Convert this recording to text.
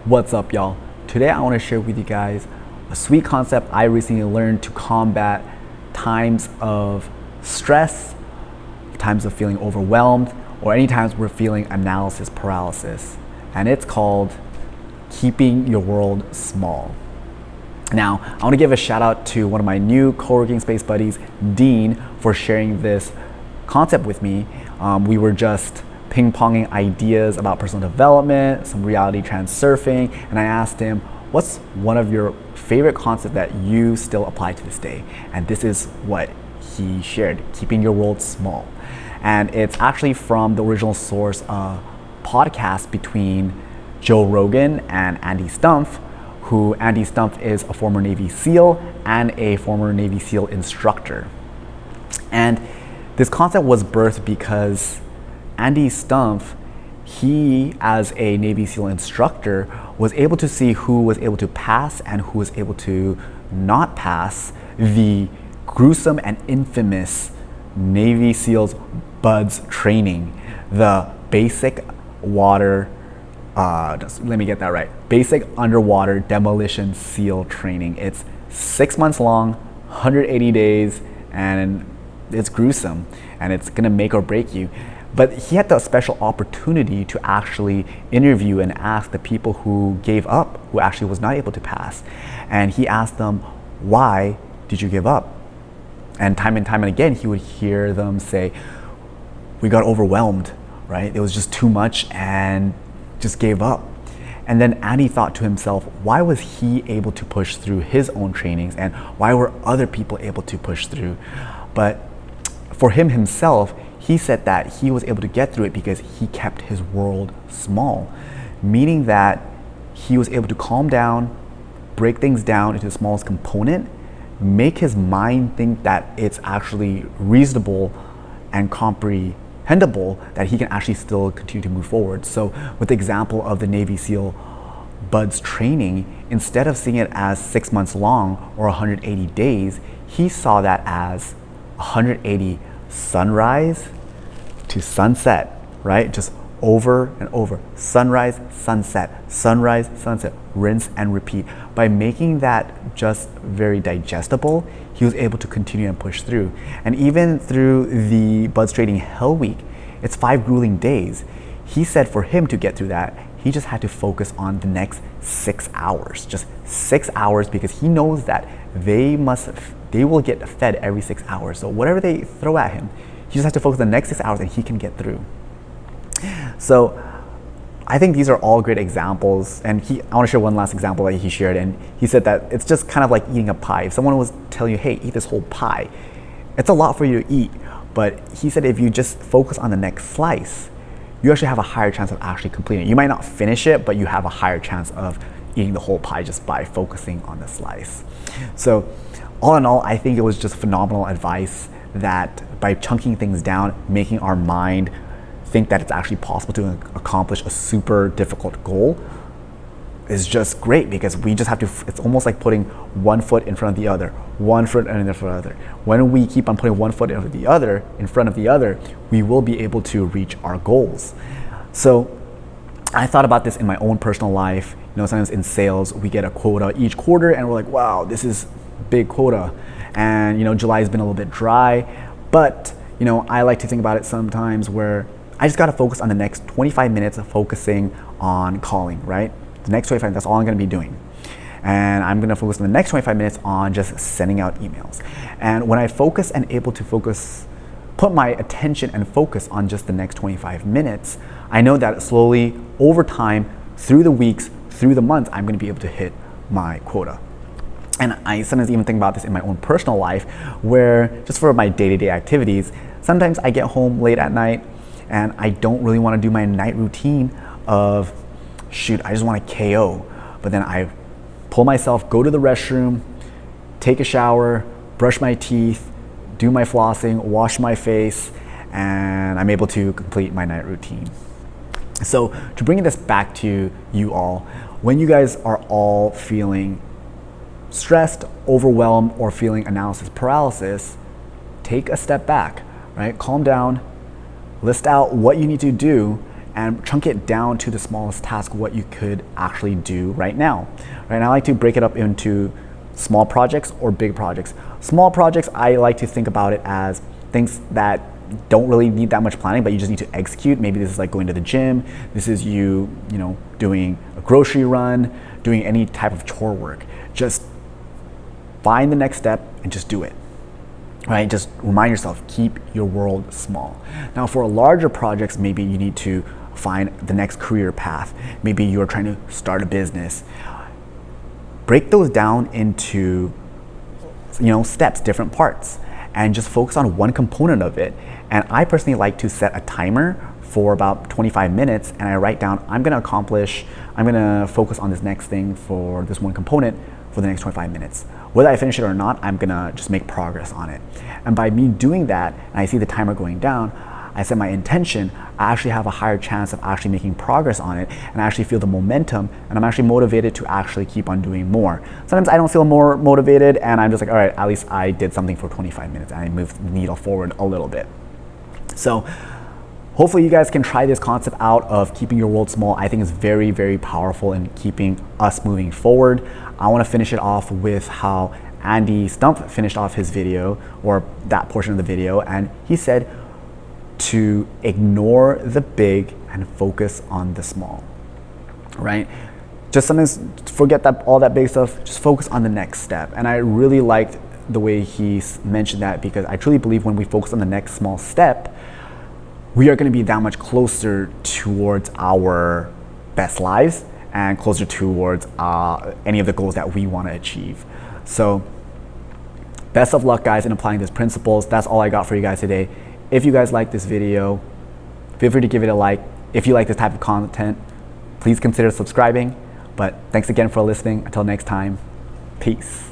What's up, y'all? Today I want to share with you guys a sweet concept I recently learned to combat times of stress, times of feeling overwhelmed, or any times we're feeling analysis paralysis. And it's called keeping your world small. Now, I want to give a shout out to one of my new co-working space buddies, Dean, for sharing this concept with me. We were just ping-ponging ideas about personal development, some reality transurfing, and I asked him, what's one of your favorite concepts that you still apply to this day? And this is what he shared, keeping your world small. And it's actually from the original source, podcast between Joe Rogan and Andy Stumpf, who Andy Stumpf is a former Navy SEAL and a former Navy SEAL instructor. And this concept was birthed because Andy Stumpf, he as a Navy SEAL instructor was able to see who was able to pass and who was able to not pass the gruesome and infamous Navy SEALs BUDS training, the basic water, let me get that right, basic underwater demolition SEAL training. It's 6 months long, 180 days, and it's gruesome and it's gonna make or break you. But he had the special opportunity to actually interview and ask the people who gave up, who actually was not able to pass. And he asked them, why did you give up? And time and again, he would hear them say, we got overwhelmed, right? It was just too much and just gave up. And then Andy thought to himself, why was he able to push through his own trainings and why were other people able to push through? But for him himself, he said that he was able to get through it because he kept his world small, meaning that he was able to calm down, break things down into the smallest component, make his mind think that it's actually reasonable and comprehensible that he can actually still continue to move forward. So with the example of the Navy SEAL BUDS training, instead of seeing it as 6 months long or 180 days, he saw that as 180 sunrise to sunset, right? Just over and over, sunrise, sunset, rinse and repeat. By making that just very digestible, he was able to continue and push through. And even through the BUDS Trading Hell Week, it's 5 grueling days. He said for him to get through that, he just had to focus on the next 6 hours, just 6 hours, because he knows that they will get fed every 6 hours. So whatever they throw at him, he just has to focus on the next 6 hours and he can get through. So I think these are all great examples. And I want to share one last example that he shared. And he said that it's just kind of like eating a pie. If someone was telling you, hey, eat this whole pie, it's a lot for you to eat. But he said if you just focus on the next slice, you actually have a higher chance of actually completing it. You might not finish it, but you have a higher chance of eating the whole pie just by focusing on the slice. So all in all, I think it was just phenomenal advice that by chunking things down, making our mind think that it's actually possible to accomplish a super difficult goal is just great, because we just have to, it's almost like putting one foot in front of the other, one foot in front of the other. When we keep on putting one foot in front of the other, we will be able to reach our goals. So I thought about this in my own personal life. You know, sometimes in sales, we get a quota each quarter and we're like, wow, this is big quota. And you know, July has been a little bit dry, but you know, I like to think about it sometimes where I just gotta focus on the next 25 minutes of focusing on calling, right? The next 25 minutes, that's all I'm gonna be doing. And I'm gonna focus on the next 25 minutes on just sending out emails. And when I focus and able to put my attention and focus on just the next 25 minutes, I know that slowly over time, through the weeks, through the months, I'm gonna be able to hit my quota. And I sometimes even think about this in my own personal life, where just for my day-to-day activities, sometimes I get home late at night and I don't really want to do my night routine of, shoot, I just want to KO. But then I pull myself, go to the restroom, take a shower, brush my teeth, do my flossing, wash my face, and I'm able to complete my night routine. So to bring this back to you all, when you guys are all feeling stressed, overwhelmed, or feeling analysis paralysis, take a step back, right? Calm down, list out what you need to do, and chunk it down to the smallest task, what you could actually do right now. Right? And I like to break it up into small projects or big projects. Small projects, I like to think about it as things that don't really need that much planning, but you just need to execute. Maybe this is like going to the gym. This is you know, doing a grocery run, doing any type of chore work. Just find the next step and just do it. Right? Just remind yourself, keep your world small. Now for larger projects, maybe you need to find the next career path. Maybe you're trying to start a business. Break those down into, you know, steps, different parts, and just focus on one component of it. And I personally like to set a timer for about 25 minutes, and I write down, I'm gonna focus on this next thing for this one component for the next 25 minutes. Whether I finish it or not, I'm gonna just make progress on it. And by me doing that, and I see the timer going down, I set my intention, I actually have a higher chance of actually making progress on it, and I actually feel the momentum, and I'm actually motivated to actually keep on doing more. Sometimes I don't feel more motivated, and I'm just like, all right, at least I did something for 25 minutes, and I moved the needle forward a little bit. So hopefully you guys can try this concept out of keeping your world small. I think it's very, very powerful in keeping us moving forward. I wanna finish it off with how Andy Stumpf finished off his video, or that portion of the video, and he said, to ignore the big and focus on the small, right? Just sometimes forget that all that big stuff, just focus on the next step. And I really liked the way he mentioned that, because I truly believe when we focus on the next small step, we are gonna be that much closer towards our best lives and closer towards any of the goals that we wanna achieve. So best of luck, guys, in applying these principles. That's all I got for you guys today. If you guys like this video, feel free to give it a like. If you like this type of content, please consider subscribing. But thanks again for listening. Until next time, peace.